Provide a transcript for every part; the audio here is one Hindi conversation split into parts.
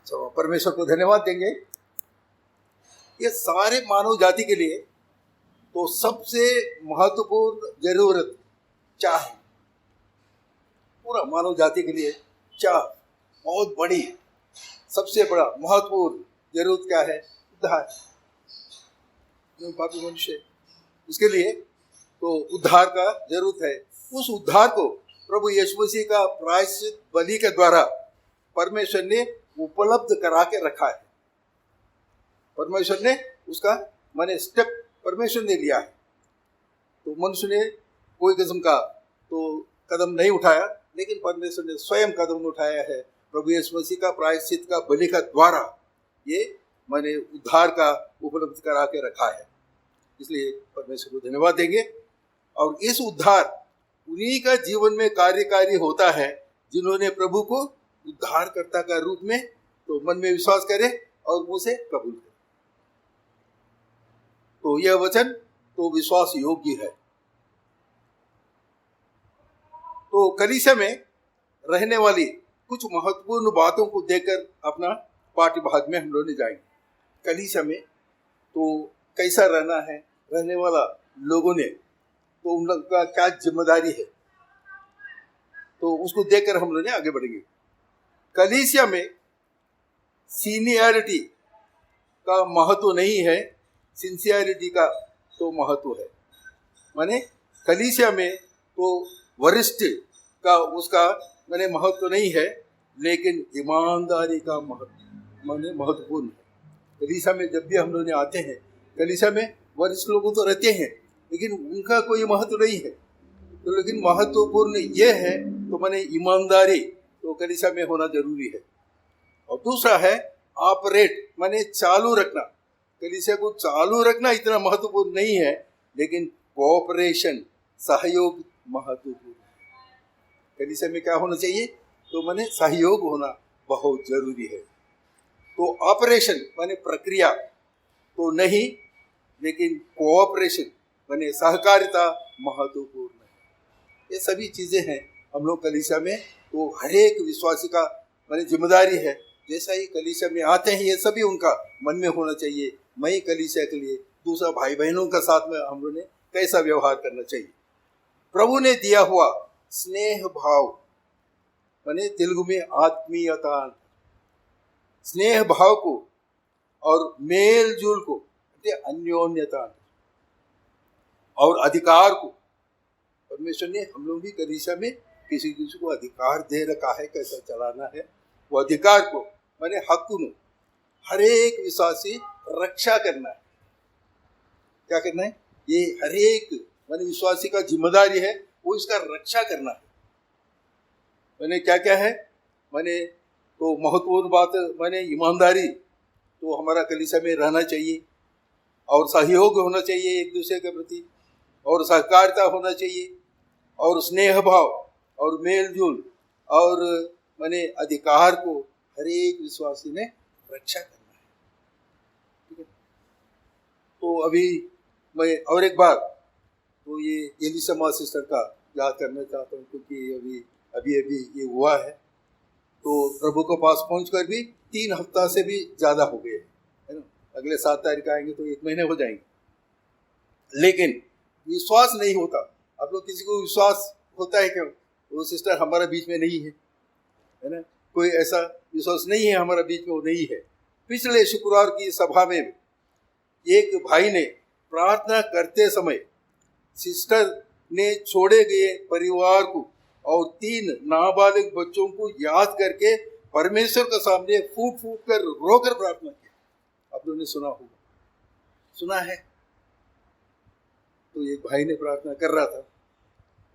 तो परमेश्वर को धन्यवाद देंगे। ये सारे मानव जाति के लिए तो सबसे महत्वपूर्ण जरूरत चाह है। पूरा मानव जाति के लिए चाह बहुत बड़ी, सबसे बड़ा महत्वपूर्ण जरूरत क्या है? उद्धार। जो पापी मनुष्य, उसके लिए तो उद्धार का जरूरत है। उस उद्धार को प्रभु यीशु मसीह का प्रायश्चित बलि के द्वारा परमेश्वर ने उपलब्ध करा के रखा है। परमेश्वर ने उसका स्टेप परमेश्वर ने लिया है। तो मनुष्य ने कोई किस्म का तो कदम नहीं उठाया, लेकिन परमेश्वर ने स्वयं कदम उठाया है। प्रभु यीशु मसीह का प्रायश्चित का बलि का द्वारा ये उद्धार का उपलब्ध करा के रखा है। इसलिए परमेश्वर को धन्यवाद देंगे। और इस उद्धार उन्हीं का जीवन में कार्यकारी होता है जिन्होंने प्रभु को उद्धारकर्ता का रूप में तो मन में विश्वास करे और मुंह से कबूल करे। तो यह वचन तो विश्वास योग्य है। तो कलीसिया में रहने वाली कुछ महत्वपूर्ण बातों को देखकर अपना पाठ्य भाग में हम लोग जाएंगे। कलीसिया में तो कैसा रहना है, रहने वाला लोगों ने तो उन लोग का क्या जिम्मेदारी है, तो उसको देखकर हम लोग आगे बढ़ेंगे। कलीसिया में सीनियरिटी का महत्व नहीं है, सिंसियरिटी का तो महत्व है। माने कलीसिया में तो वरिष्ठ का उसका महत्व नहीं है, लेकिन ईमानदारी का महत्वपूर्ण है। कलीसिया में जब भी हम लोग आते हैं, कलीसिया में वरिष्ठ लोग तो रहते हैं, लेकिन उनका कोई महत्व नहीं है। तो लेकिन महत्वपूर्ण ये है तो ईमानदारी तो कलीसिया में होना जरूरी है। और दूसरा है ऑपरेट, चालू रखना। कलीसिया को चालू रखना इतना महत्वपूर्ण नहीं है, लेकिन कोऑपरेशन, सहयोग महत्वपूर्ण है। कलीसिया में क्या होना चाहिए? तो सहयोग होना बहुत जरूरी है। तो ऑपरेशन प्रक्रिया तो नहीं, लेकिन कोऑपरेशन सहकारिता महत्वपूर्ण है। ये सभी चीजें हैं हम लोग कलीसिया में तो हर एक विश्वासी का जिम्मेदारी है। जैसा ही कलीसिया में आते हैं, ये सभी उनका मन में होना चाहिए, मैं ही कलीसिया के लिए दूसरा भाई बहनों का साथ में हम लोग ने कैसा व्यवहार करना चाहिए। प्रभु ने दिया हुआ स्नेह भाव, तेलुगु में आत्मीयता, स्नेह भाव को और मेल जोल को, अन्योन्यता और अधिकार को परमेश्वर ने हम लोग भी कलीसिया में किसी किसी को अधिकार दे रखा है, कैसा चलाना है। वो अधिकार को हक को हर एक विश्वासी रक्षा करना है। क्या करना है? ये हर एक विश्वासी का जिम्मेदारी है, वो इसका रक्षा करना है। क्या क्या है? तो महत्वपूर्ण बात ईमानदारी तो हमारा कलीसिया में रहना चाहिए, और सहयोग होना चाहिए एक दूसरे के प्रति, और सहकारिता होना चाहिए, और स्नेह भाव और मेल जोल और अधिकार को हर एक विश्वासी ने रक्षा करना है। ठीक है। तो अभी मैं और एक बार तो ये एलिशमा सिस्टर का याद करना चाहता हूँ, क्योंकि अभी ये हुआ है। तो प्रभु के पास पहुंचकर भी 3 हफ्ता से भी ज्यादा हो गए है ना। अगले 7 तारीख आएंगे तो 1 महीने हो जाएंगे, लेकिन विश्वास नहीं होता। आप लोग किसी को विश्वास होता है क्या? वो सिस्टर हमारा बीच में नहीं है ना, कोई ऐसा विश्वास नहीं है हमारा बीच में, वो नहीं है। पिछले शुक्रवार की सभा में एक भाई ने प्रार्थना करते समय सिस्टर ने छोड़े गए परिवार को और 3 नाबालिग बच्चों को याद करके परमेश्वर के सामने फूट फूट कर रोकर प्रार्थना की। आप लोगों ने सुना होगा, सुना है। तो एक भाई ने प्रार्थना कर रहा था,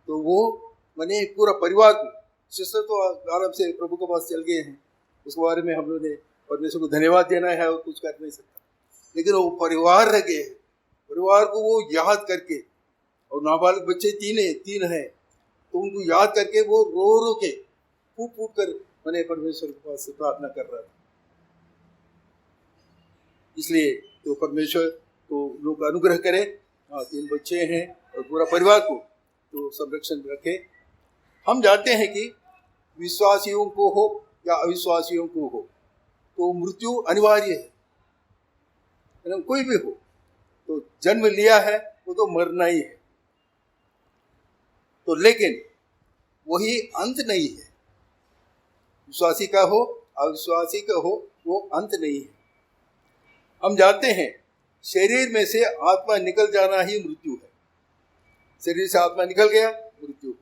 तो वो पूरा परिवार को, सिस्टर तो आराम से प्रभु के पास चल गए हैं, उसके बारे में हम लोग ने परमेश्वर को धन्यवाद देना है और कुछ कर नहीं सकता, लेकिन वो परिवार रह गए हैं। परिवार को वो याद करके, और नाबालिग बच्चे 3 हैं, तो उनको याद करके वो रो रो के फूट फूट कर परमेश्वर के पास प्रार्थना कर रहा था। इसलिए तो परमेश्वर तो लोग अनुग्रह करे। 3 बच्चे हैं और पूरा परिवार को तो संरक्षण रखे। हम जानते हैं कि विश्वासियों को हो या अविश्वासियों को हो, तो तो मृत्यु अनिवार्य है ना, कोई भी हो। तो जन्म लिया है वो तो मरना ही है। तो लेकिन वही अंत नहीं है। विश्वासी का हो अविश्वासी का हो, वो अंत नहीं है। हम जानते हैं शरीर में से आत्मा निकल जाना ही मृत्यु है। शरीर से आत्मा निकल गया मृत्यु।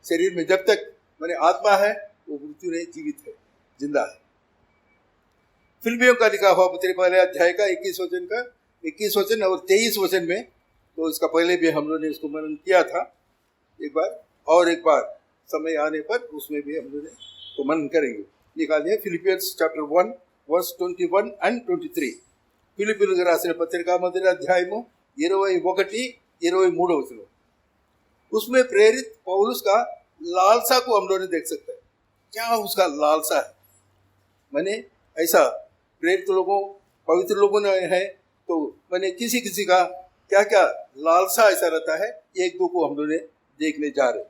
शरीर में जब तक माने आत्मा है वो मृत्यु नहीं, जीवित है, जिंदा है। फिल्मियों का लिखा हुआ पत्र पहले अध्याय का 21 वचन और 23 वचन में, तो इसका पहले भी हम लोगों ने इसको मनन किया था एक बार, और एक बार समय आने पर उसमें भी हम लोगों ने तो मनन करेंगे। निकालिए फिलिपियंस चैप्टर 1 वर्स 21 and 23। ఫిలిప్పీయులకు రాసిన పత్రిక మొదటి అధ్యాయము 21-23 वचन। उसमें प्रेरित पौलुस का लालसा को हम लोग देख सकते हैं। क्या उसका लालसा है, माने ऐसा प्रेरित लोगों पवित्र लोगों ने है, तो माने किसी किसी का क्या क्या लालसा ऐसा रहता है, एक दो को हम लोग देखने जा रहे।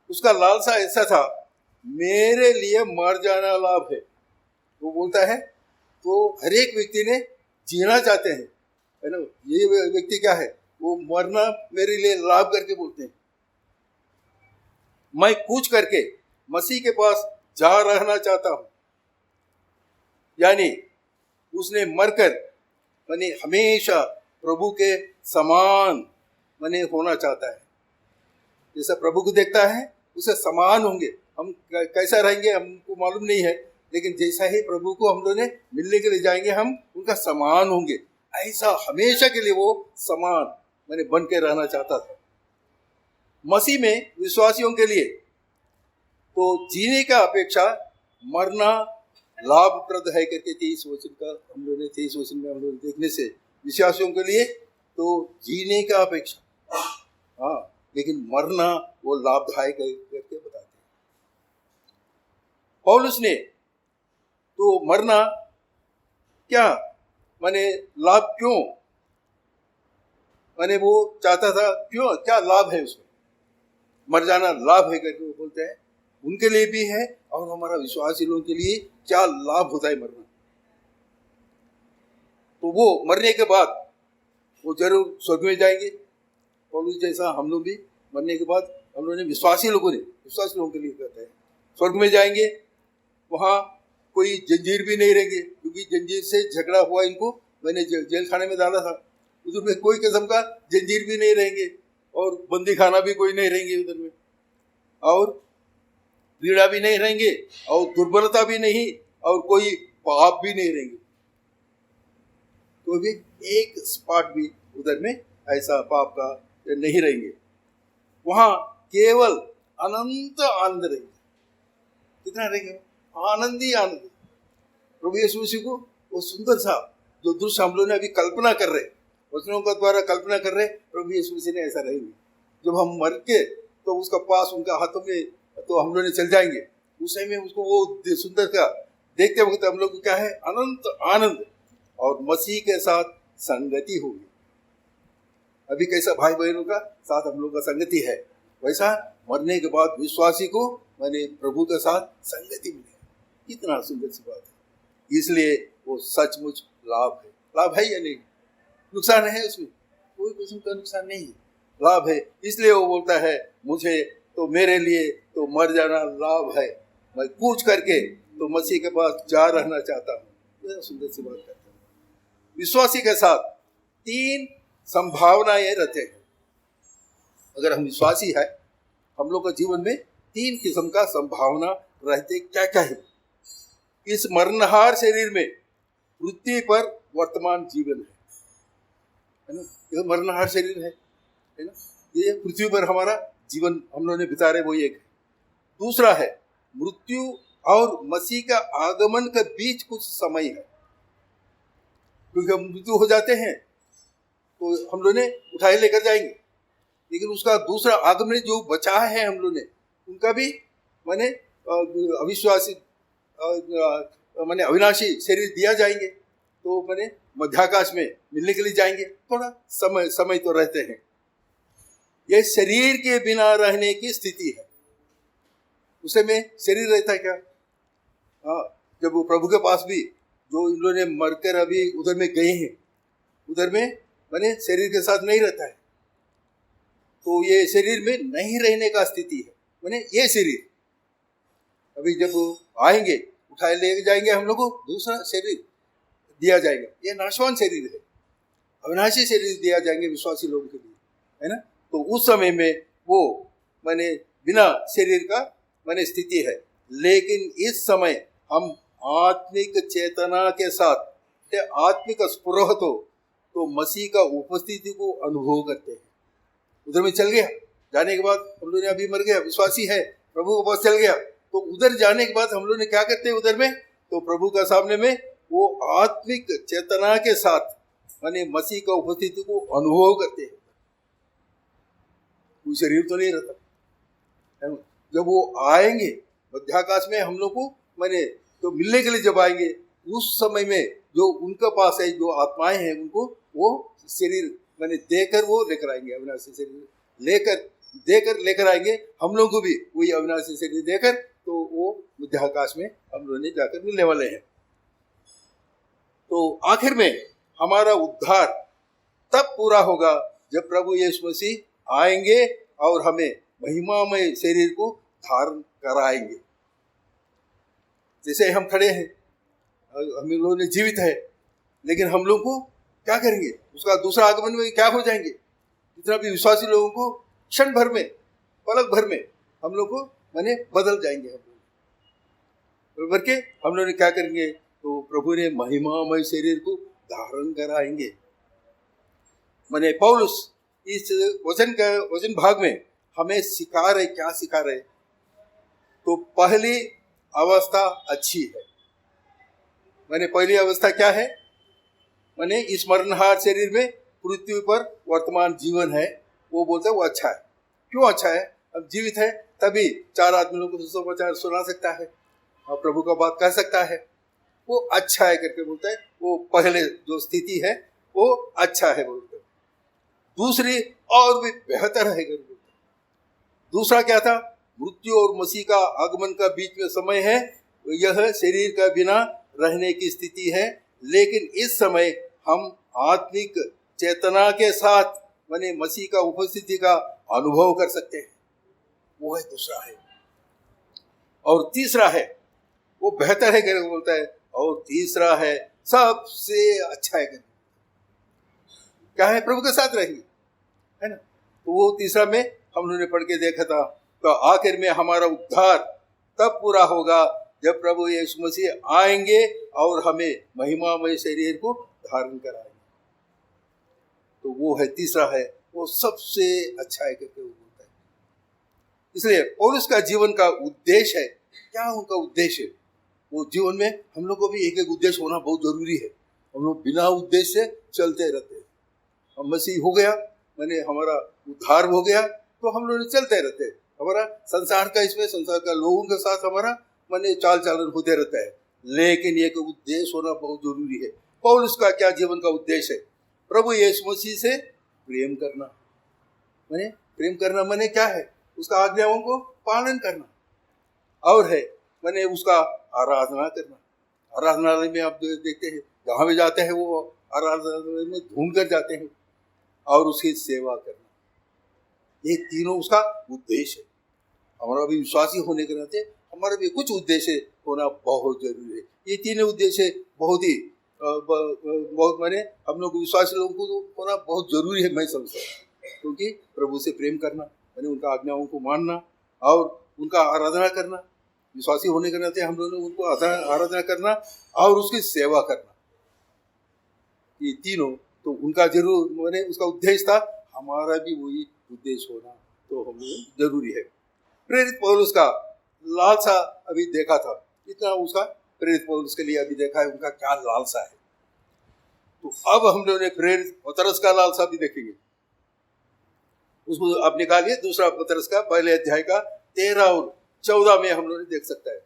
उसका लालसा ऐसा था, मेरे लिए मर जाना लाभ है। वो बोलता है तो हर एक व्यक्ति ने जीना चाहते हैं, है ना। ये व्यक्ति क्या है, वो मरना मेरे लिए लाभ करके बोलते हैं। मैं कूच करके मसीह के पास जा रहना चाहता हूं, यानी उसने मरकर माने हमेशा प्रभु के समान माने होना चाहता है। जैसा प्रभु को देखता है उसे समान होंगे। हम कैसा रहेंगे हमको मालूम नहीं है, लेकिन जैसा ही प्रभु को हम लोग ने मिलने के लिए जाएंगे हम उनका समान होंगे। ऐसा हमेशा के लिए वो समान माने बन के रहना चाहता था। मसीह में विश्वासियों के लिए तो जीने का अपेक्षा मरना लाभप्रद है करके 23 वचन का हम लोग ने 23 वचन में हम लोग देखने से विश्वासियों के लिए तो जीने का अपेक्षा, हाँ, लेकिन मरना वो लाभदायक करके बताते हैं। पौलुस ने तो मरना क्या माने लाभ क्यों माने वो चाहता था, क्यों, क्या लाभ है उसमें, मर जाना लाभ है करके वो बोलते हैं। उनके लिए भी है और हमारा विश्वासी लोगों के लिए क्या लाभ होता है मरना। तो वो मरने के बाद वो जरूर स्वर्ग में जाएंगे। पौलुस जैसा हम लोग भी मरने के बाद हम लोगों ने विश्वासी लोगों के लिए कहते हैं स्वर्ग में जाएंगे। वहाँ कोई जंजीर भी नहीं रहेंगे, क्योंकि जंजीर से झगड़ा हुआ इनको, मैंने जेल खाने में डाला था। उधर में कोई किस्म का जंजीर भी नहीं रहेंगे और बंदी खाना भी कोई नहीं रहेंगे उधर में, और पीड़ा भी नहीं रहेंगे और दुर्बलता भी नहीं और कोई पाप भी नहीं रहेंगे। कोई भी एक स्पॉट भी उधर में ऐसा पाप का नहीं रहेंगे। वहां केवल अनंत आनंद रहेंगे। कितना रहेंगे, आनंद ही आनंद। प्रभु यीशु मसीह को वो सुंदर सा जो दृश्य हम लोग ने अभी कल्पना कर रहे, वचनों का द्वारा कल्पना कर रहे, प्रभु यीशु मसीह ने ऐसा रहेंगे। जब हम मर के तो उसका पास उनका हाथों में तो हम लोग ने चल जाएंगे, उस समय में उसको वो सुंदर का देखते वक्त हम लोग को क्या है, अनंत आनंद और मसीह के साथ संगति होगी। अभी कैसा भाई बहनों का साथ हम लोग का संगति है, वैसा मरने के बाद विश्वासी को माने प्रभु के साथ संगति मिले। कितना सुंदर सी बात है। इसलिए वो सचमुच लाभ है। लाभ है या नहीं, नुकसान है उसमें, कोई किस्म का नुकसान नहीं है, लाभ है। इसलिए वो बोलता है मुझे तो मेरे लिए तो मर जाना लाभ है, मैं कूच करके तो मसीह के पास जा रहना चाहता हूँ। यह सुंदर सी बात करता है। विश्वासी के साथ 3 संभावनाएं रहते हैं। अगर हम विश्वासी है, हम लोग का जीवन में 3 किस्म का संभावना रहते। क्या क्या है? इस मरणहार शरीर में पृथ्वी पर वर्तमान जीवन है ना, यह मरणहार शरीर है ना, ये पृथ्वी पर हमारा जीवन हम लोगों ने बिता रहे, वो एक है। दूसरा है मृत्यु और मसीह का आगमन के बीच कुछ समय है, क्योंकि हम मृत्यु हो जाते हैं तो हम लोग ने उठाए लेकर जाएंगे, लेकिन उसका दूसरा आगमन जो बचा है हम लोग ने, उनका भी माने अविश्वासी माने अविनाशी शरीर दिया जाएंगे, तो माने मध्याकाश में मिलने के लिए जाएंगे। थोड़ा समय तो रहते हैं। यह शरीर के बिना रहने की स्थिति है। उसे में शरीर रहता है क्या? हाँ, जब वो प्रभु के पास भी जो इन लोगों ने मरकर अभी उधर में गए हैं, उधर में माने शरीर के साथ नहीं रहता है, तो ये शरीर में नहीं रहने का स्थिति है। माने ये शरीर अभी जब आएंगे उठाए ले जाएंगे, हम लोग को दूसरा शरीर दिया जाएगा। ये नाशवान शरीर है, अविनाशी शरीर दिया जाएंगे विश्वासी लोगों के लिए, है ना। तो उस समय में वो माने बिना शरीर का माने स्थिति है। लेकिन इस समय हम आत्मिक चेतना के साथ, आत्मिक स्पृह तो मसीह का उपस्थिति को अनुभव करते हैं। उधर में चल गया, जाने के बाद हम लोग ने अभी मर गया, विश्वासी है, प्रभु के पास चल गया, तो उधर जाने के बाद हम लोग ने क्या करते हैं उधर में, तो प्रभु का सामने में वो आत्मिक चेतना के साथ माने मसीह का उपस्थिति को अनुभव करते हैं। कोई शरीर तो नहीं रहता है। जब वो आएंगे मध्याकाश में हम लोग को माने तो मिलने के लिए जब आएंगे, उस समय में जो उनके पास है, जो आत्माएं हैं, उनको वो शरीर माने देकर वो लेकर आएंगे, अविनाशी शरीर लेकर आएंगे। हम लोग को भी वही अविनाशी शरीर देकर तो वो मध्याकाश में हम लोग ने जाकर मिलने वाले हैं। तो आखिर में हमारा उद्धार तब पूरा होगा जब प्रभु यीशु मसीह आएंगे और हमें महिमामय शरीर को धारण कराएंगे। जैसे हम खड़े हैं, हम लोगों ने जीवित है, लेकिन हम लोग को क्या करेंगे, उसका दूसरा आगमन में क्या हो जाएंगे। जितना भी विश्वासी लोगों को क्षण भर में, पलक भर में हम लोग को माने बदल जाएंगे। हम लोग के हम लोग ने क्या करेंगे, तो प्रभु ने महिमामय शरीर को धारण कराएंगे। माने पौलुस इस वचन भाग में हमें सिखा रहे, क्या सिखा रहे, तो पहली अवस्था अच्छी है। माने पहली अवस्था क्या है, माने इस मरणहार शरीर में पृथ्वी पर वर्तमान जीवन है, वो बोलते हैं वो अच्छा है। क्यों अच्छा है, अब जीवित है तभी 4 आदमियों को सुसमाचार सुना सकता है और प्रभु का बात कह सकता है, वो अच्छा है करके बोलता है। वो पहले जो स्थिति है वो अच्छा है बोलते हैं। दूसरी और भी बेहतर है करके बोलते हैं। दूसरा क्या था, मृत्यु और मसीह का आगमन का बीच में समय है, यह शरीर का बिना रहने की स्थिति है। लेकिन इस समय हम आत्मिक चेतना के साथ माने मसीह का उपस्थिति का अनुभव कर सकते हैं, वो है दूसरा है। और तीसरा है, वो बेहतर है करके बोलता है, और तीसरा है सबसे अच्छा है। क्या है, प्रभु के साथ रहेंगे, है ना। तो वो तीसरा में हम लोगों ने पढ़ के देखा था। तो आखिर में हमारा उद्धार तब पूरा होगा जब प्रभु यीशु मसीह आएंगे और हमें महिमामय शरीर को धारण कराएंगे। तो वो है तीसरा है, वो सबसे अच्छा है करके वो बोलता है। इसलिए पौलुस का जीवन का उद्देश्य है, क्या उनका उद्देश्य है, वो जीवन में हम लोग को भी एक एक उद्देश्य होना बहुत जरूरी है। हम लोग बिना उद्देश्य से चलते रहते हैं। हम मसीह हो गया, मैंने हमारा उद्धार हो गया, तो हम लोग चलते रहते हैं। हमारा संसार का, इसमें संसार का लोगों के साथ हमारा माने चाल चलन होते रहता है, लेकिन एक उद्देश्य होना बहुत जरूरी है। पौलुस का क्या जीवन का उद्देश्य है, प्रभु यीशु मसीह से प्रेम करना। माने प्रेम करना माने क्या है, उसका आज्ञाओं को पालन करना, और है माने उसका आराधना करना। आराधनालय में आप देखते हैं, जहाँ भी जाते हैं वो आराधनालय में ढूंढ कर जाते हैं, और उसकी सेवा करना। ये तीनों उसका उद्देश्य है। हमारा भी विश्वासी होने के नाते हमारा भी कुछ उद्देश्य होना बहुत जरूरी है। ये तीनों उद्देश्य बहुत ही बहुत माने हम लोग विश्वासी लोगों को होना बहुत जरूरी है, मैं समझता हूँ। क्योंकि प्रभु से प्रेम करना माने उनका आज्ञाओं को मानना और उनका आराधना करना, विश्वासी होने के नाते हम लोगों ने उनको आराधना करना और उसकी सेवा करना, ये तीनों तो उनका जरूर माने उसका उद्देश्य था। हमारा भी वही उद्देश्य होना तो हम लोग जरूरी है। प्रेरित पौलुस का लालसा अभी देखा था, इतना उसका प्रेरित पौलुस के लिए अभी देखा है उनका क्या लालसा है। तो अब हम लोगों ने प्रेरित पतरस का लालसा भी देखेंगे। उसको आप निकालिए, दूसरा पतरस का पहले अध्याय का 13 और 14 में हम लोग देख सकता है।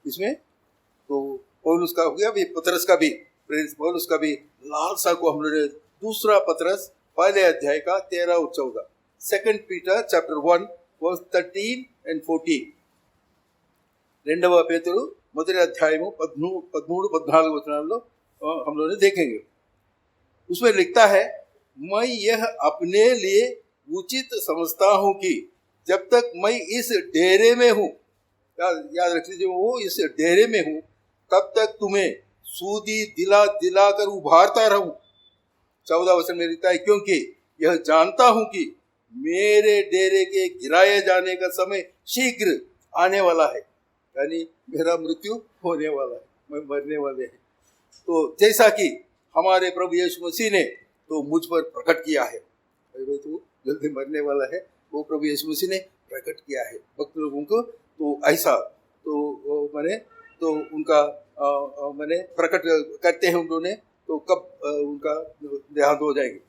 इसमें तो पौलुस का हो गया, अभी पतरस का भी, प्रेरित पौलुस का भी लालसा को हम लोग ने दूसरा पतरस पहले अध्याय का 13 और 14, 2 Peter chapter 1 verse 13 and 14, 2 पेतुरु మొదటి అధ్యాయము 13 14 వచనాల్లో हम लोग ने देखेंगे। उसमें लिखता है, मैं यह अपने लिए उचित समझता हूं कि जब तक मैं इस डेरे में हूं, याद रख लीजिए, वो इस डेरे में हूं, तब तक तुम्हें सूदी दिला दिला कर उभारता रहूं। 14 वचन में लिखता है, क्योंकि यह जानता हूं कि मेरे डेरे के गिराए जाने का समय शीघ्र आने वाला है, यानी मेरा मृत्यु होने वाला है, मैं मरने वाले हैं। तो जैसा कि हमारे प्रभु यीशु मसीह ने तो मुझ पर प्रकट किया है, तो जल्दी मरने वाला है, वो प्रभु यीशु मसीह ने प्रकट किया है भक्त लोगों को। तो ऐसा तो मैंने तो उनका मैंने प्रकट करते हैं उन्होंने, तो कब उनका देहांत हो जाएंगे।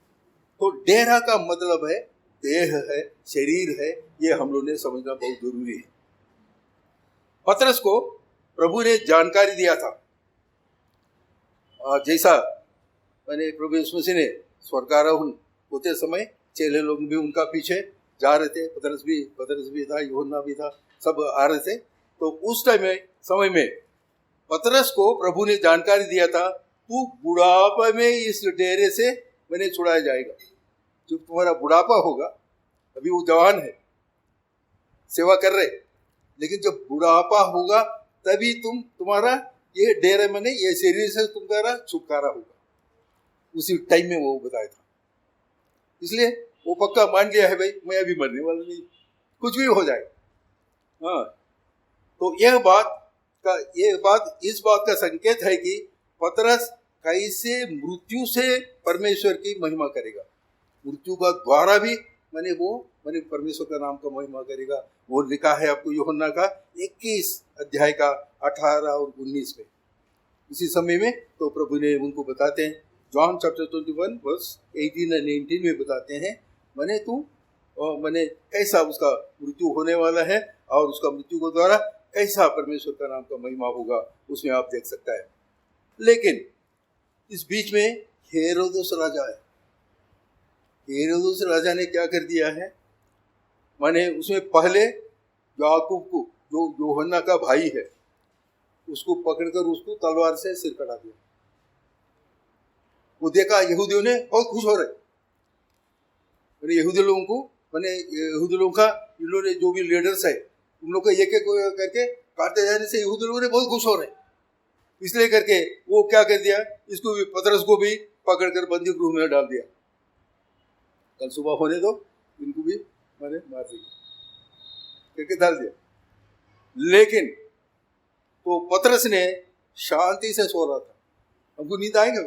तो डेरा का मतलब है देह है, शरीर है, ये हम लोग ने समझना बहुत जरूरी है। पतरस को प्रभु ने जानकारी दिया था, जैसा मैंने प्रभु यीशु मसीह ने स्वर्गारोहण होते समय चेले लोग भी उनका पीछे जा रहे थे, पतरस भी था, यूहन्ना भी था, सब आ रहे थे। तो उस समय में पतरस को प्रभु ने जानकारी दिया था, तू बुढ़ापा में इस डेरे से मैंने छुड़ाया जाएगा। जब तुम्हारा बुढ़ापा होगा, अभी वो जवान है, सेवा कर रहे, लेकिन जब बुढ़ापा होगा तभी तुम्हारा ये डेरे में नहीं, ये शरीर से तुम्हारा छुटकारा होगा। उसी टाइम में वो बताया था, इसलिए वो पक्का मान लिया है, भाई मैं अभी मरने वाला नहीं, कुछ भी हो जाए। हाँ, तो यह बात इस बात का संकेत है कि पतरस कैसे मृत्यु से परमेश्वर की महिमा करेगा, मृत्यु का द्वारा भी मैंने परमेश्वर का नाम का महिमा करेगा। वो लिखा है आपको यूहन्ना का 21 अध्याय का 18 और 19 में। इसी समय में तो प्रभु ने उनको बताते हैं, जॉन चैप्टर 21 वर्स 18 और 19 में बताते हैं, मैंने कैसा उसका मृत्यु होने वाला है और उसका मृत्यु के द्वारा कैसा परमेश्वर का नाम का महिमा होगा, उसमें आप देख सकता है। लेकिन इस बीच में हेरोदेस राजा है। हेरोदेस राजा ने क्या कर दिया है, माने उसमें पहले याकूब को, जो यूहन्ना का भाई है, उसको पकड़कर उसको तलवार से सिर कटा दिया। वो देखा यहूदियों ने बहुत खुश हो रहे, यहूदी लोगों को, यहूदी लोगों का इन्होंने जो भी लीडर्स है उन लोग को एक एक करके काटते जाने से यहूदी लोगों ने बहुत खुश हो रहे, इसलिए करके वो क्या कर दिया, इसको भी, पतरस को भी पकड़कर बंदी गृह में डाल दिया। कल सुबह होने दो, इनको भी मैंने मार दिया करके डाल दिया। लेकिन तो पतरस ने शांति से सो रहा था। हमको नींद आएंगे,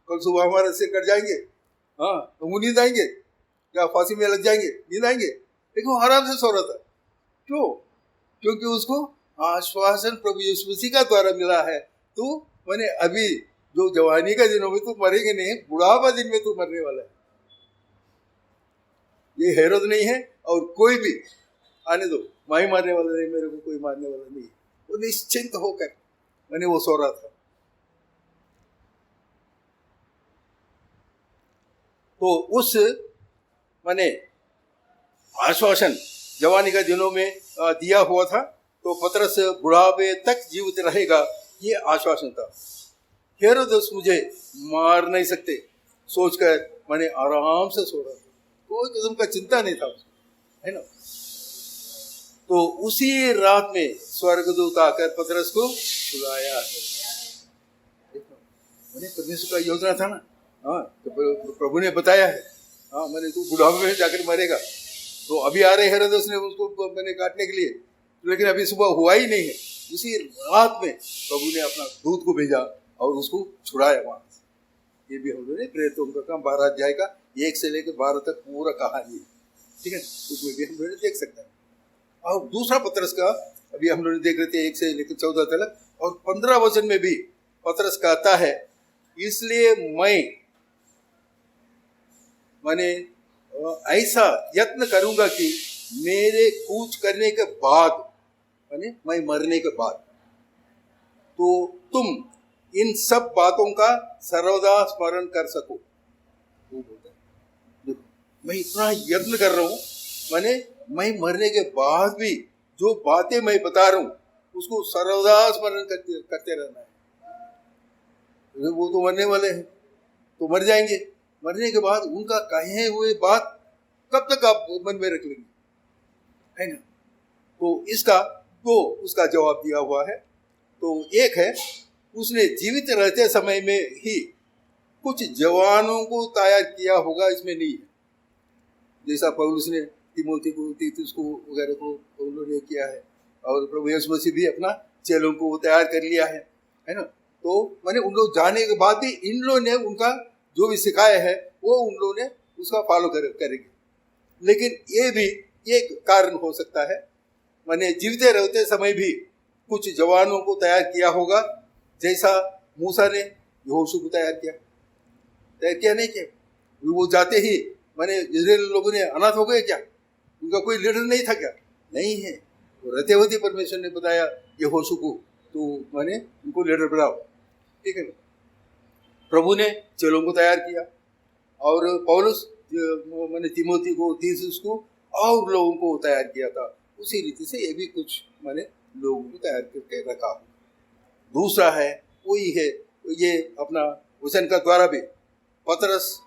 कल सुबह हमारे सिर कट जाएंगे, हाँ हमको नींद आएंगे, क्या फांसी में लग जाएंगे, नींद आएंगे, लेकिन वो आराम से सो रहा था। क्यों? क्योंकि उसको आश्वासन प्रभु यीशु मसीह का द्वारा मिला है, तू मैंने अभी जो जवानी का दिनों में तू मरेंगे नहीं, बुढ़ापा दिन में तू मरने वाला है। ये हेरोद नहीं है और कोई भी आने दो, मैं ही मारने वाला नहीं, मेरे को कोई मारने वाला नहीं। वो निश्चिंत होकर मैंने वो सो रहा था। तो उस मैंने आश्वासन जवानी का दिनों में दिया हुआ था, तो पतरस बुढ़ापे तक जीवित रहेगा, ये आश्वासन था। हेरोदेस मुझे मार नहीं सकते सोचकर मैंने आराम से सो रहा था, कोई किस्म का चिंता नहीं था उसको, है ना। तो उसी रात में स्वर्गदूत आकर पतरस को सुलाया है। मैंने परमेश्वर का योजना था ना, हाँ, तो प्रभु ने बताया है, हाँ मैंने तू बुढ़ापे में जाकर मरेगा। तो अभी आ रहे हेरोदेस ने उसको मैंने काटने के लिए, लेकिन अभी सुबह हुआ ही नहीं है। उसी रात में प्रभु ने अपना दूत को भेजा और उसको छुड़ाया वहां से। ये भी हम लोगों ने प्रेरितों का काम 12 अध्याय का 1 से लेकर 12 तक पूरा कहानी है, ठीक है, उसमें भी हम लोग देख सकते हैं। और दूसरा पतरस का अभी हम लोग देख रहे थे 1 से लेकर 14 तक, और 15 वचन में भी पतरस कहता है, इसलिए मैंने ऐसा यत्न करूंगा कि मेरे कूच करने के बाद, माने मैं मरने के बाद, तो तुम इन सब बातों का सर्वदा स्मरण कर सको। वो बोलता है, देखो मैं इतना यत्न कर रहा हूं, माने मैं मरने के बाद भी जो बातें मैं बता रहा हूं उसको सर्वदा स्मरण करते करते रहना है। वो तो मरने वाले हैं, तो मर जाएंगे, मरने के बाद उनका कहे हुए बात कब तक आप मन में रख लेंगे, है ना। तो इसका तो उसका जवाब दिया हुआ है। तो एक है, उसने जीवित रहते समय में ही कुछ जवानों को तैयार किया होगा, इसमें नहीं है। जैसा पौलुस ने तीमुथियुस को, तीतुस को वगैरह को उन्होंने किया है, और प्रभु यीशु मसीह भी अपना चेलों को तैयार कर लिया है ना। तो मैंने उन लोग जाने के बाद भी इन लोगों ने उनका जो भी सिखाया है वो उन लोगों ने उसका फॉलो करेंगे। लेकिन ये भी एक कारण हो सकता है, मैंने जीवित रहते समय भी कुछ जवानों को तैयार किया होगा, जैसा मूसा ने यहोशू को तैयार किया नहीं किया। वो जाते ही मैंने इजराइल लोगों ने अनाथ हो गए क्या, उनका कोई लीडर नहीं था क्या, नहीं है। तो रहते होते परमेश्वर ने बताया यहोशू को, तो मैंने उनको लीडर बनाओ, ठीक है ना। प्रभु ने चेलों को तैयार किया, और पौलुस मैंने तीमुथियुस को, तीतुस को और लोगों को तैयार किया था। उसी रीति से ये भी कुछ मैंने लोगों को तैयार करके रखा। दूसरा है वही है, ये अपना वचन का द्वारा भी पतरस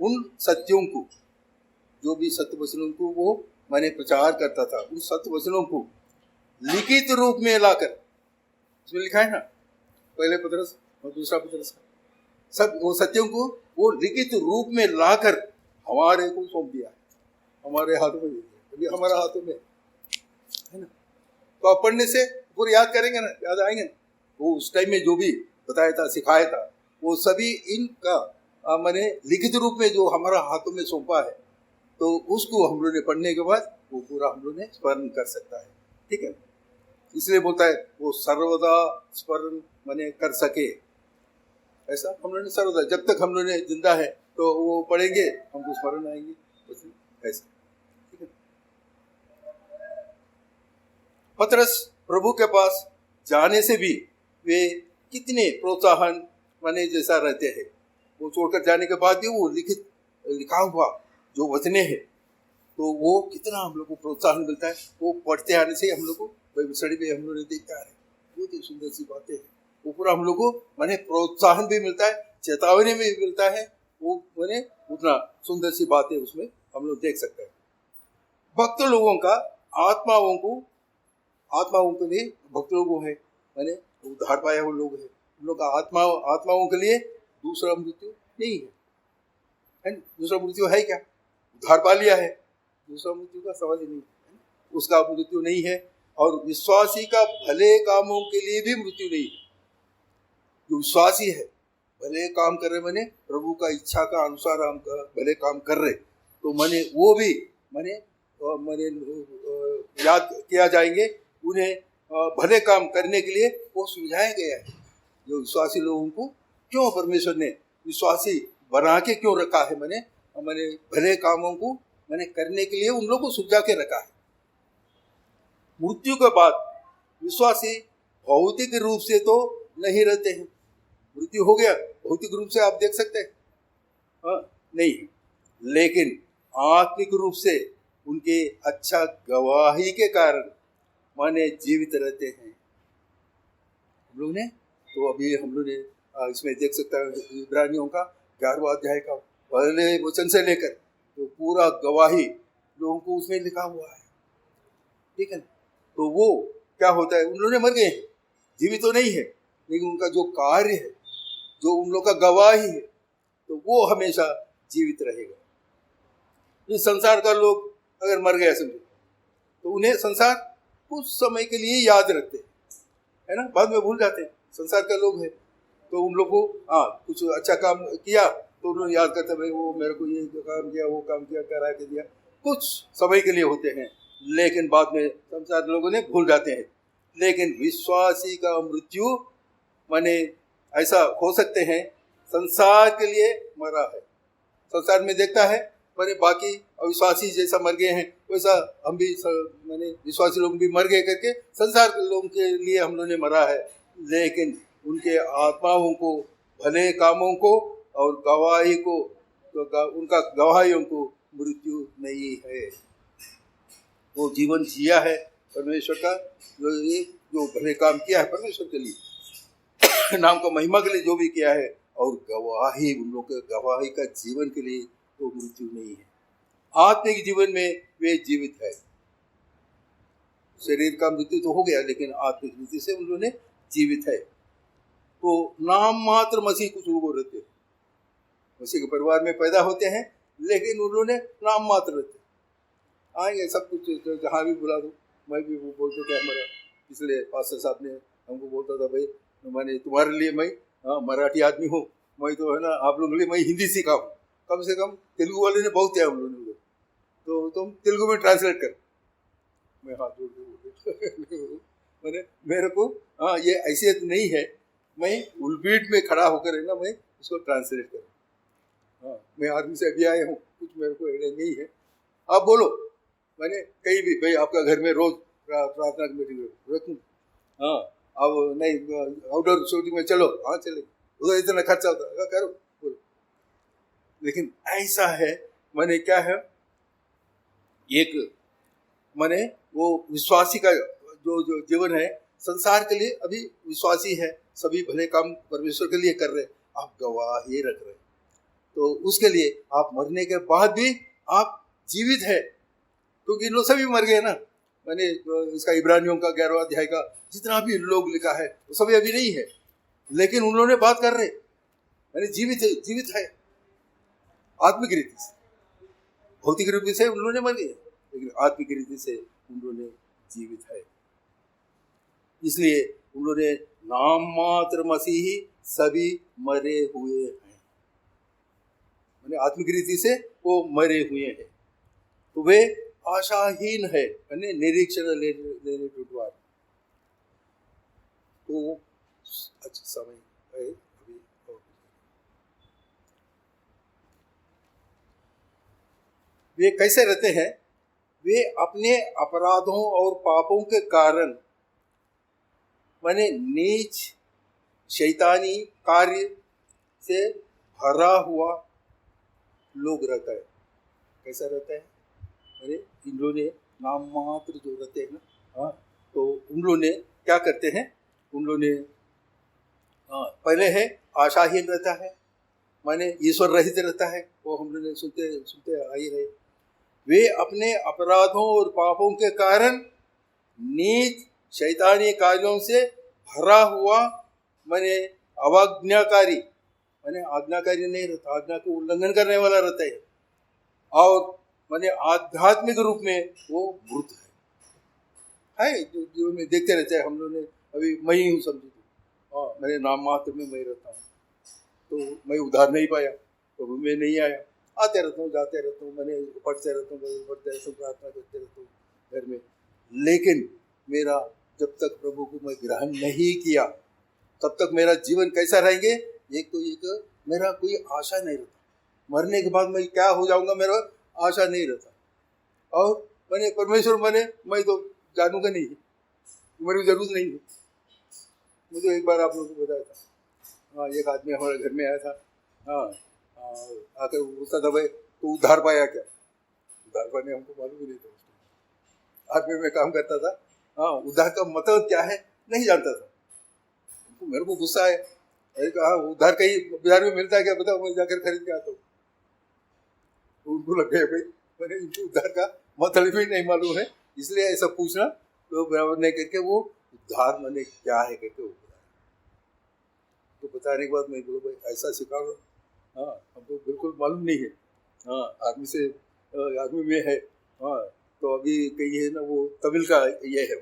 उन सत्यों को, जो भी सत्य वचनों को वो मैंने प्रचार करता था, उन सत्य वचनों को लिखित रूप में लाकर, इसमें लिखा है ना पहले पतरस और दूसरा पतरस का, सब वो सत्यों को वो लिखित रूप में लाकर हमारे को सौंप दिया, हमारे हाथों में, अभी हमारे हाथों में है ना। तो आप पढ़ने से पूरे याद करेंगे ना, याद आएंगे ना। वो उस टाइम में जो भी बताया था, सिखाया था, वो सभी इनका मैंने लिखित रूप में जो हमारा हाथों में सौंपा है, तो उसको हम लोग ने पढ़ने के बाद वो पूरा हम लोग ने स्मरण कर सकता है, ठीक है। इसलिए बोलता है वो सर्वदा स्मरण मैंने कर सके, ऐसा हम लोग ने सर्वदा, जब तक हम लोग ने जिंदा है तो वो पढ़ेंगे, हमको स्मरण आएंगे, ऐसा, ठीक है। पतरस प्रभु के पास जाने से भी वे कितने प्रोत्साहन माने जैसा रहते हैं। वो छोड़कर जाने के बाद भी वो लिखा हुआ जो वचने हैं, तो वो कितना हम लोग को प्रोत्साहन मिलता है। वो पढ़ते आने से हम लोग को बाइबल स्टडी में हम लोग देखते आ रहे हैं, बहुत ही सुंदर सी बातें हैं। वो पूरा हम लोग को माने प्रोत्साहन भी मिलता है, चेतावनी भी मिलता है, वो माने उतना सुंदर सी बातें उसमें हम लोग देख सकते हैं। भक्त लोगों का आत्माओं के लिए, भक्त लोगों है माने उद्धार पाया हुए लोग हैं, उन लोग का आत्माओं के लिए दूसरा मृत्यु नहीं है, दूसरा मृत्यु है क्या, उद्धार पा लिया है, दूसरा मृत्यु का सवाल ही नहीं है, उसका मृत्यु नहीं है। और विश्वासी का भले कामों के लिए भी मृत्यु नहीं है। जो विश्वासी है भले काम कर रहे, मैंने प्रभु का इच्छा का अनुसार हम भले काम कर रहे, तो मैंने वो भी मैंने याद किया जाएंगे, उन्हें भले काम करने के लिए वो सुझाया गया है। जो विश्वासी लोगों को क्यों परमेश्वर ने विश्वासी बना के क्यों रखा है, मैंने भले कामों को मैंने करने के लिए उन लोगों को सुझा के रखा है। मृत्यु के बाद विश्वासी भौतिक रूप से तो नहीं रहते हैं, मृत्यु हो गया भौतिक रूप से आप देख सकते हैं, नहीं, लेकिन आत्मिक रूप से उनके अच्छा गवाही के कारण माने जीवित रहते हैं। हम लोग ने तो अभी हम लोग ने इसमें देख सकता है इब्रानियों का 11वां अध्याय का पहले वचन से लेकर तो पूरा गवाही लोगों को उसमें लिखा हुआ है, ठीक है। तो वो क्या होता है, उन लोगों ने मर गए, जीवित तो नहीं है, लेकिन उनका जो कार्य है, जो उन लोग का गवाही है, तो वो हमेशा जीवित रहेगा। इस संसार का लोग अगर मर गया समझो, तो उन्हें संसार कुछ समय के लिए याद रखते हैं, है ना, बाद में भूल जाते हैं। संसार का लोग है तो उन लोग को कुछ अच्छा काम किया तो उन्होंने याद करते, भाई वो मेरे को ये काम किया, वो काम किया, करा के दिया, कुछ समय के लिए होते हैं, लेकिन बाद में संसार लोगों ने भूल जाते हैं। लेकिन विश्वासी का मृत्यु माने ऐसा हो सकते हैं, संसार के लिए मरा है, संसार में देखता है, माने बाकी अविश्वासी जैसा मर गए हैं वैसा हम भी माने विश्वासी लोग भी मर गए करके संसार के लोगों के लिए हम लोगों ने मरा है, लेकिन उनके आत्माओं को, भले कामों को और गवाही को, तो उनका गवाहियों को मृत्यु नहीं है। वो जीवन जिया है परमेश्वर का, जो ये जो भले काम किया है परमेश्वर के लिए, नाम का महिमा के लिए जो भी किया है, और गवाही, उन लोगों के गवाही का जीवन के लिए तो मृत्यु नहीं है। आत्मिक जीवन में वे जीवित है। शरीर का मृत्यु तो हो गया, लेकिन आत्मिक रीति से उन लोगों ने जीवित है। तो नाम मात्र मसीह कुछ लोग रहते हैं, मसीह के परिवार में पैदा होते हैं, लेकिन उन लोगों ने नाम मात्र रहते हैं। आएंगे सब कुछ, जहाँ भी बुला दो। मैं भी वो बोलते थे हमारा, इसलिए पास्टर साहब ने हमको बोलता था, भाई मैंने तुम्हारे लिए मैं मराठी आदमी हूँ, मैं तो है ना आप लोगों के लिए मैं हिंदी सीखा हूँ, कम से कम तेलुगु वाले ने बहुत किया हम लोगों ने, तो तुम तेलुगु में ट्रांसलेट कर। मैं हाथ जोड़ के मैंने, मेरे को ये हैसियत नहीं है, मैं उलबीट में खड़ा होकर है ना मैं उसको ट्रांसलेट करूँ। मैं आदमी से अभी आया हूँ, कुछ मेरे को आइडिया नहीं है, आप बोलो। मैंने कहीं भी, भाई आपका घर में रोज प्रार्थना मीटिंग रखूँ, अब नहीं आउटडोर शूटिंग में चलो, हाँ चले, उधर इतना खर्चा होता है, करो बोलो। लेकिन ऐसा है, मैंने क्या है, एक मैंने वो विश्वासी का जो जीवन है, संसार के लिए अभी विश्वासी है, सभी भले काम परमेश्वर के लिए कर रहे, आप गवाही रख रहे, तो उसके लिए आप मरने के बाद भी आप जीवित है, क्योंकि लोग सभी मर गए ना। मैंने इसका इब्रानियों का 11वां अध्याय का जितना भी लोग लिखा है वो सभी अभी नहीं है, लेकिन उन्होंने बात कर रहे, मैंने जीवित है आत्मिक रीति से। भौतिक रीति से उन्होंने मर गए, लेकिन आत्मिक रीति से उन्होंने जीवित है। इसलिए उन्होंने नाम मात्र मसीही सभी मरे हुए हैं, मैंने आत्मिक रीति से वो मरे हुए हैं, तो वे आशाहीन है, मैंने निरीक्षण लेने टूटवार। तो अच्छा समय है अभी, वे कैसे रहते हैं? वे अपने अपराधों और पापों के कारण माने नीच शैतानी कार्य से भरा हुआ लोग रहता है। कैसा रहता है? अरे इन लोगों ने नाम मात्र जो रहते हैं ना, तो उन लोगों ने क्या करते हैं, उन लोगों ने पहले है आशाहीन रहता है, माने ईश्वर रहित रहता है, वो हम लोग ने सुनते आ ही रहे। वे अपने अपराधों और पापों के कारण नीच शैतानी कार्यों से भरा हुआ माने अवज्ञाकारी, माने आज्ञाकारी नहीं रहता, आज्ञा को उल्लंघन करने वाला रहता है, और माने आध्यात्मिक रूप में वो मृत है जो जीवन में देखते रहते हैं। हम लोग ने अभी मैं ही हूँ समझी, मेरे नाम मात्र में मैं रहता हूँ, तो मैं उधार नहीं पाया, प्रभु में नहीं आया, आते रहता हूँ जाते रहता हूँ, मैंने पढ़ते रहता हूँ प्रार्थना करते रहता हूँ घर में, लेकिन मेरा जब तक प्रभु को मैं ग्रहण नहीं किया तब तक मेरा जीवन कैसा रहेंगे? एक मेरा कोई आशा नहीं रहता, मरने के बाद मैं क्या हो जाऊंगा मेरा आशा नहीं रहता, और मैंने परमेश्वर मैं तो जानूंगा नहीं, मेरी जरूरत नहीं है। मुझे एक बार आप लोगों को बताया था, एक आदमी हमारे घर में आया था, आकर पूछता था, भाई तो उद्धार पाया क्या? उद्धार पाने हमको मालूम ही नहीं था, आदमी में काम करता था, उद्धार का मतलब क्या है नहीं जानता था। तो मेरे को गुस्सा आया, अरे कहा उद्धार कहीं बाजार में मिलता है क्या, बताओ, मैं जाकर खरीद के आता हूँ। उनको लग गया भाई मैंने इनको उद्धार का मतलब ही नहीं मालूम है, इसलिए ऐसा पूछना तो बराबर नहीं करके वो उद्धार माने क्या है करके वो बताया। तो बताने के बाद मैं बोला, भाई ऐसा सिखाओ, हमको बिल्कुल मालूम नहीं है, आदमी में है, तो अभी कहीं है ना वो तमिल का ये है,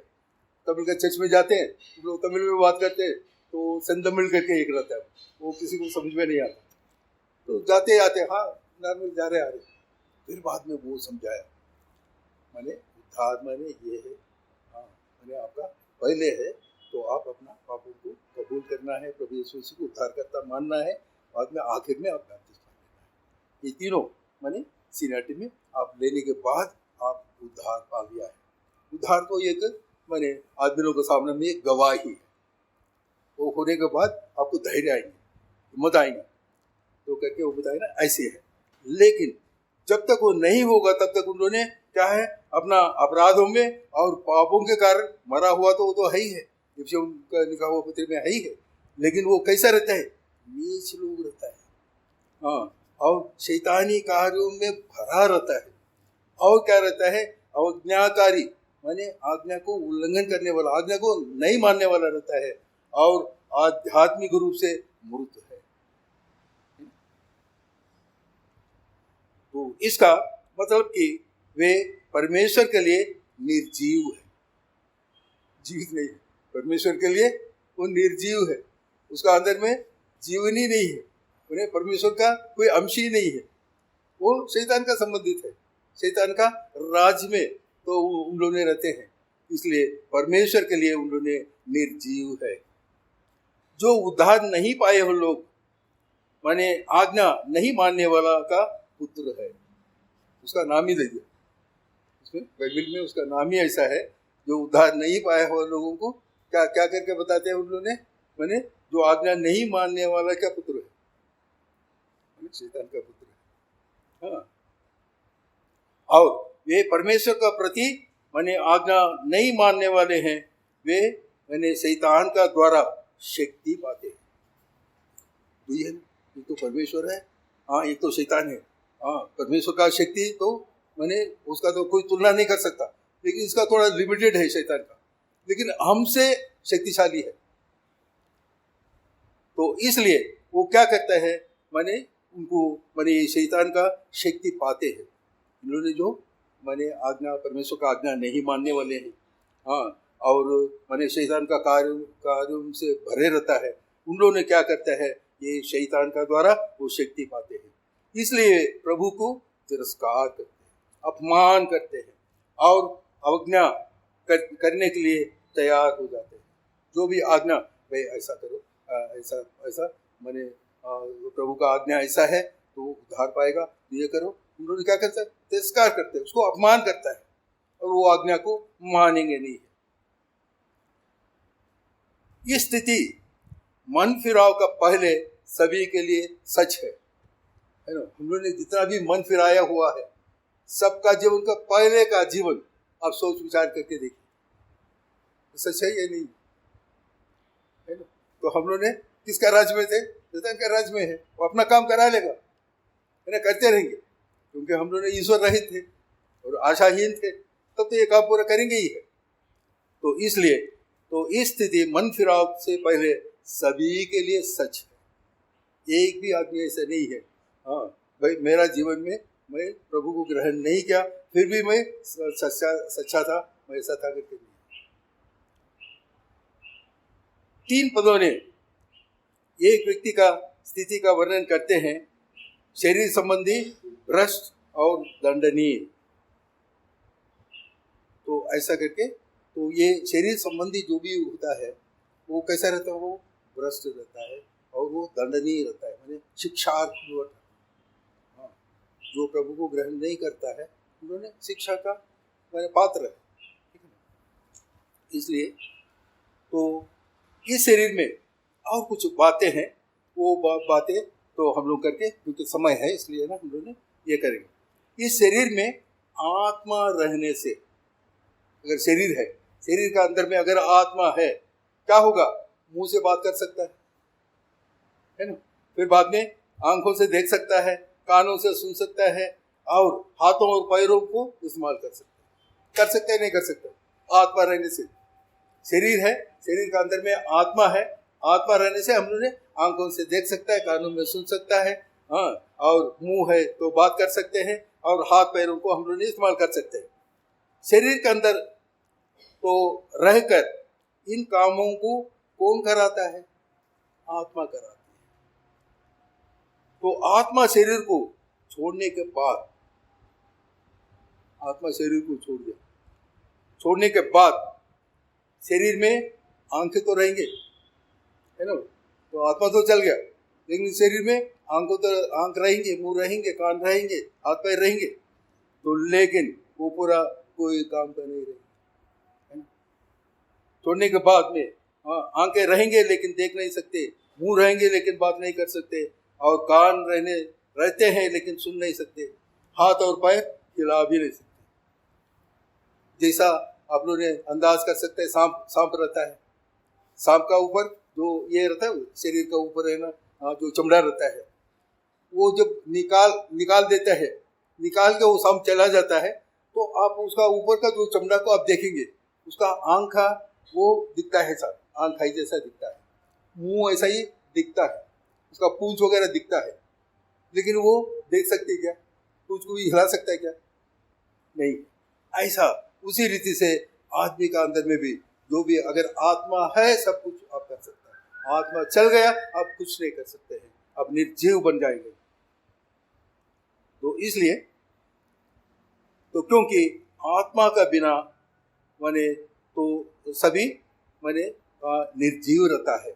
तमिल का चर्च में जाते हैं लोग, तमिल में बात करते हैं, तो संतमिल करके एक रहता है, वो किसी को समझ में नहीं आता, तो जाते आते नॉर्मल जा रहे आ रहे, फिर बाद में वो समझाया, माने उद्धार माने ये है, माने आपका पहले है तो आप अपना पापों को कबूल करना है, प्रभु यीशु मसीह को उद्धारकर्ता मानना है, बाद में आखिर में आप बपतिस्मा लेना है। ये तीनों माने सीनियरिटी में आप लेने के बाद आप उद्धार पा लिया है। उद्धार तो एक माने आदमियों के सामने में एक गवाही है, वो होने के बाद आपको धैर्य आएंगे, हिम्मत आएंगे, तो करके वो बताए ना ऐसे है। लेकिन जब तक वो नहीं होगा तब तक उन्होंने क्या है, अपना अपराधों में और पापों के कारण मरा हुआ तो वो तो है ही है, इफिसियों का लिखा हुआ पत्र में है ही है, लेकिन वो कैसा रहता है? नीच लोग रहता है, हाँ, और शैतानी कार्यों में भरा रहता है। और क्या रहता है? अवज्ञाकारी, माने आज्ञा को उल्लंघन करने वाला, आज्ञा को नहीं मानने वाला रहता है, और आध्यात्मिक रूप से मूर्त है। तो इसका मतलब कि वे परमेश्वर के लिए निर्जीव है, जीवित नहीं है। परमेश्वर के लिए वो निर्जीव है, उसका अंदर में जीवन ही नहीं है, उन्हें परमेश्वर का कोई अंश ही नहीं है, वो शैतान का संबंधित है, शैतान का राज में तो उन लोगों ने रहते हैं, इसलिए परमेश्वर के लिए उन लोगों ने निर्जीव है। जो उद्धार नहीं पाए हो लोग, माने आज्ञा नहीं मानने वाला का पुत्र है, उसका नाम ही दे दिया इसमें, बाइबल में उसका नाम ही ऐसा है। जो उद्धार नहीं पाए हो लोगों को क्या क्या करके बताते हैं उन लोगों ने? माने जो आज्ञा नहीं मानने वाला क्या पुत्र है? शैतान का पुत्र है, हाँ। और वे परमेश्वर का प्रति माने आज्ञा नहीं मानने वाले हैं, वे माने शैतान का द्वारा शक्ति पाते हैं। तो ये एक तो परमेश्वर है, हाँ, एक तो शैतान है, हाँ। परमेश्वर का शक्ति तो माने उसका तो कोई तुलना नहीं कर सकता, लेकिन इसका थोड़ा लिमिटेड है शैतान का, लेकिन हमसे शक्तिशाली है। तो इसलिए वो क्या करता है? माने उनको माने शैतान का शक्ति पाते हैं इन्होंने जो माने आज्ञा, परमेश्वर का आज्ञा नहीं मानने वाले हैं, हाँ। और माने शैतान का कार्यों से भरे रहता है, उन लोगों ने क्या करता है? ये शैतान का द्वारा वो शक्ति पाते हैं, इसलिए प्रभु को तिरस्कार करते हैं, अपमान करते हैं, और अवज्ञा करने के लिए तैयार हो जाते हैं। जो भी आज्ञा, भाई ऐसा करो, ऐसा ऐसा माने प्रभु का आज्ञा ऐसा है तो उद्धार पाएगा, ये करो, उन लोग क्या करते हैं? तिरस्कार करते हैं, उसको अपमान करता है, और वो आज्ञा को मानेंगे नहीं। ये स्थिति मन फिराव का पहले सभी के लिए सच है ना? हम लोगों ने जितना भी मन फिराया हुआ है, सबका जीवन का पहले का जीवन आप सोच विचार करके देखिए, सच है या नहीं है ना? तो हम लोग ने किसका राज में थे? शैतान का राज में है, वो अपना काम करा लेगा, है ना, करते रहेंगे, क्योंकि हम लोग ने ईश्वर रहित थे और आशाहीन थे, तब तो ये काम पूरा करेंगे ही है। तो इसलिए तो इस स्थिति मन फिराव से पहले सभी के लिए सच है, एक भी आदमी ऐसा नहीं है, हाँ भाई मेरा जीवन में मैं प्रभु को ग्रहण नहीं किया, फिर भी मैं सच्चा था, मैं ऐसा था करके नहीं। 3 पदों ने एक व्यक्ति का स्थिति का वर्णन करते हैं, शरीर संबंधी, भ्रष्ट और दंडनीय। तो ऐसा करके तो ये शरीर संबंधी जो भी होता है वो कैसा रहता है? वो भ्रष्ट रहता है और वो दंडनीय रहता है, माने शिक्षार्थ। जो प्रभु को ग्रहण नहीं करता है उन्होंने शिक्षा का मैंने पात्र है, ठीक है। इसलिए तो इस शरीर में और कुछ बातें हैं, वो बातें तो हम लोग करके, क्योंकि समय है इसलिए ना हम लोग ने ये करेंगे। इस शरीर में आत्मा रहने से, अगर शरीर है, शरीर का अंदर में अगर आत्मा है, क्या होगा? मुंह से बात कर सकता है ना, फिर बाद में आंखों से देख सकता है, कानों से सुन सकता है, और हाथों और पैरों को इस्तेमाल कर सकता है नहीं कर सकता? आत्मा रहने से। शरीर है, शरीर का अंदर में आत्मा है, आत्मा रहने से हम लोग ने आंखों से देख सकता है, कानों में सुन सकता है, हाँ, और मुंह है तो बात कर सकते हैं, और हाथ पैरों को हम लोग ने इस्तेमाल कर सकते हैं। शरीर के अंदर तो रहकर इन कामों को कौन कराता है? आत्मा कराती है। तो आत्मा शरीर को छोड़ने के बाद, आत्मा शरीर को छोड़ दिया, छोड़ने के बाद शरीर में आंखें तो रहेंगे, है ना, तो आत्मा तो चल गया, लेकिन शरीर में आंखों तो आंख रहेंगे, मुंह रहेंगे, कान रहेंगे, हाथ पैर रहेंगे, तो लेकिन वो पूरा कोई काम का नहीं रहेगा, है ना। छोड़ने के बाद में आंखें रहेंगे लेकिन देख नहीं सकते, मुंह रहेंगे लेकिन बात नहीं कर सकते, और कान रहते हैं लेकिन सुन नहीं सकते, हाथ और पैर हिला भी नहीं सकते। जैसा आप लोग ने अंदाज कर सकते हैं, सांप रहता है, सांप का ऊपर जो ये रहता है शरीर का ऊपर है ना, जो चमड़ा रहता है, वो जब निकाल देता है, निकाल के वो सांप चला जाता है, तो आप उसका ऊपर का जो चमड़ा को आप देखेंगे, उसका आंखा वो दिखता है सर, आंखा जैसा दिखता है, मुंह ऐसा ही दिखता है, उसका पूंछ वगैरह दिखता है, लेकिन वो देख सकते हैं क्या? पूंछ को भी हिला सकता है क्या? नहीं। ऐसा उसी रीति से आदमी का अंदर में भी जो भी अगर आत्मा है सब कुछ आप कर सकते हैं। आत्मा चल गया आप कुछ नहीं कर सकते हैं, आप निर्जीव बन जाएंगे। तो इसलिए तो क्योंकि आत्मा का बिना माने तो सभी माने निर्जीव रहता है,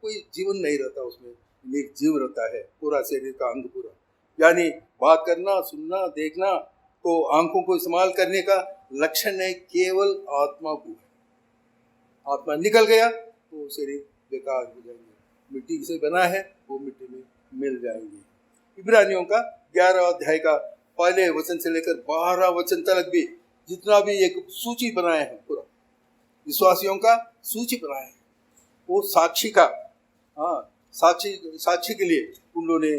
कोई जीवन नहीं रहता उसमें, निर्जीव रहता है पूरा शरीर का अंग पूरा। यानी बात करना, सुनना, देखना तो आंखों को इस्तेमाल करने का लक्षण नहीं, केवल आत्मा को है। आत्मा निकल गया तो शरीर बेकार हो जाएंगे, मिट्टी से बना है वो मिट्टी में मिल जाएंगे। इब्रानियों का 11 अध्याय का पहले वचन से लेकर 12 वचन तक भी जितना भी एक सूची बनाया है, पूरा विश्वासियों का सूची बनाया है, वो साक्षी का साक्षी के लिए उन्होंने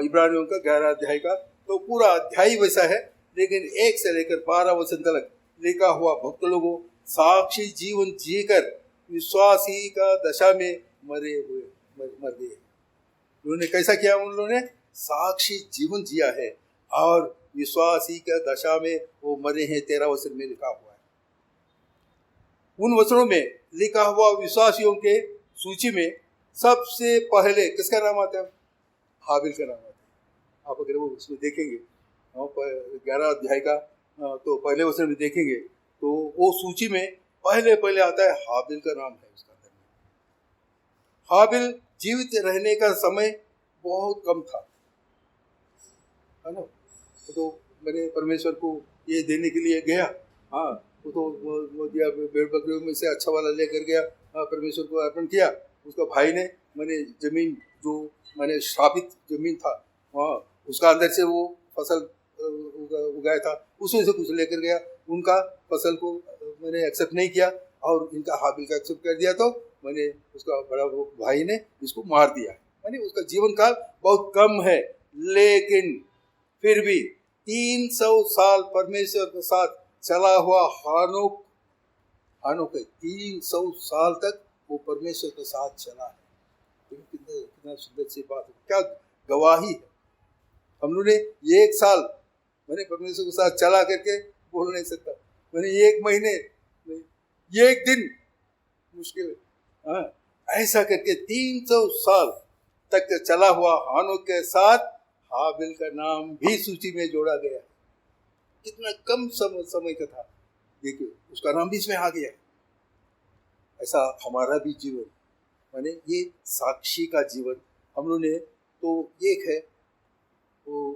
इब्रानियों का 11 अध्याय का तो पूरा अध्याय वैसा है, लेकिन 1 से लेकर 12 वचन तक लिखा हुआ भक्त लोगों साक्षी जीवन जीकर विश्वासी का दशा में मर गए। उन्होंने कैसा किया? उन्होंने साक्षी जीवन जिया है और विश्वासी का दशा में वो मरे हैं। 13 वचन में लिखा हुआ है। उन वचनों में लिखा हुआ विश्वासियों के सूची में सबसे पहले किसका नाम आता है? हाबिल का नाम आता है। आप अगर वो उसमें देखेंगे 11 अध्याय का तो पहले वचन में देखेंगे तो वो सूची में पहले आता है हाबिल का नाम है उसका अंदर में। हाबिल जीवित रहने का समय बहुत कम था, है ना? तो मैंने परमेश्वर को ये देने के लिए गया, वो दिया, भेड़ बकरियों में से अच्छा वाला लेकर गया, परमेश्वर को अर्पण किया। उसका भाई ने मैंने जमीन जो मैंने श्रापित जमीन था उसका अंदर से वो फसल उगाया था, उसमें से कुछ लेकर गया। उनका फसल को मैंने एक्सेप्ट नहीं किया और इनका हाबिल का एक्सेप्ट कर दिया, तो मैंने उसका बड़ा भाई ने इसको मार दिया। मैंने उसका जीवन काल बहुत कम है, लेकिन फिर भी 300 साल परमेश्वर के साथ चला हुआ हानोक है। 300 साल तक वो परमेश्वर के साथ चला है। कितना सुंदर सी बात है, क्या गवाही है। हम लोग ने 1 साल मैंने परमेश्वर के साथ चला करके बोल नहीं सकता, मैंने 1 महीने 1 दिन मुश्किल है, ऐसा करके 300 साल तक चला हुआ हानोक के साथ हाबिल का नाम भी सूची में जोड़ा गया। कितना कम समय का था, देखिए उसका नाम भी इसमें आ गया। ऐसा हमारा भी जीवन माने ये साक्षी का जीवन हम लोग ने तो एक है वो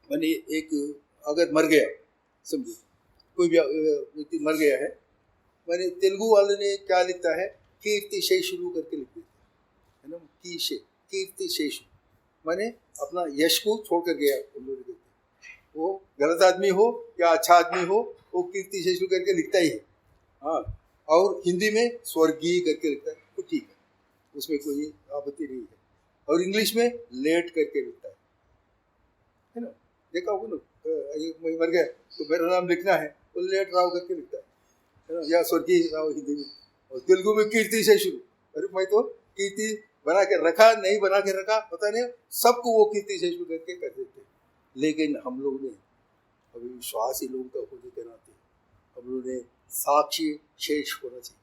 माने एक अगर मर गया, समझो कोई भी व्यक्ति मर गया है, माने तेलुगु वाले ने क्या लिखता है, कीर्ति शेषु करके लिख देता है ना, कीर्ति शेषु माने अपना यश को छोड़कर गया। हम लोग देखते हैं वो गलत आदमी हो या अच्छा आदमी हो, वो कीर्ति शेषु करके लिखता ही है। और हिंदी में स्वर्गीय करके लिखता है, तो ठीक है, उसमें कोई आपत्ति नहीं है। और इंग्लिश में लेट करके लिखता है ना, देखा होगा ना, मैं मर गया तो मेरा नाम लिखना है तो लेट राव करके लिखता है ना, या स्वर्गीय राव हिंदी में। और तेलुगु में कीर्ति शेषु, अरे मैं तो कीर्ति बना के रखा नहीं बना के रखा पता नहीं, सबको वो कीर्ति शेषु करके कर देते। लेकिन हम लोग ने अभी विश्वासी लोगों का होने के नाते हम लोग ने साक्षी शेष होना चाहिए।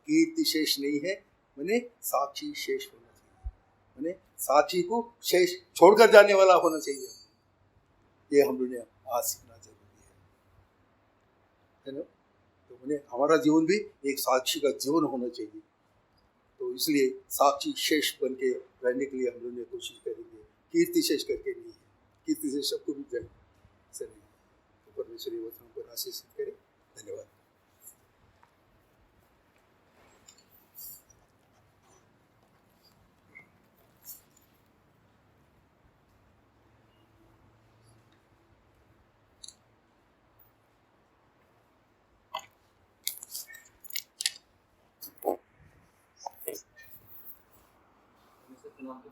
कीर्ति शेष नहीं है, मैंने साक्षी शेष होना चाहिए, मैंने साक्षी को शेष छोड़कर जाने वाला होना चाहिए। ये हम लोग ने आज सीखना जरूरी है ना। तो मैंने हमारा जीवन भी एक साक्षी का जीवन होना चाहिए। तो इसलिए साक्षी शेष बन के रहने के लिए हम लोग ने कोशिश करेंगे, कीर्ति शेष करके नहीं है। कीर्ति शेष सबको भी जाए सर, तो परमेश्वरी वचनों पर आशीषित करें। धन्यवाद। सकते हैं वहाँ पे?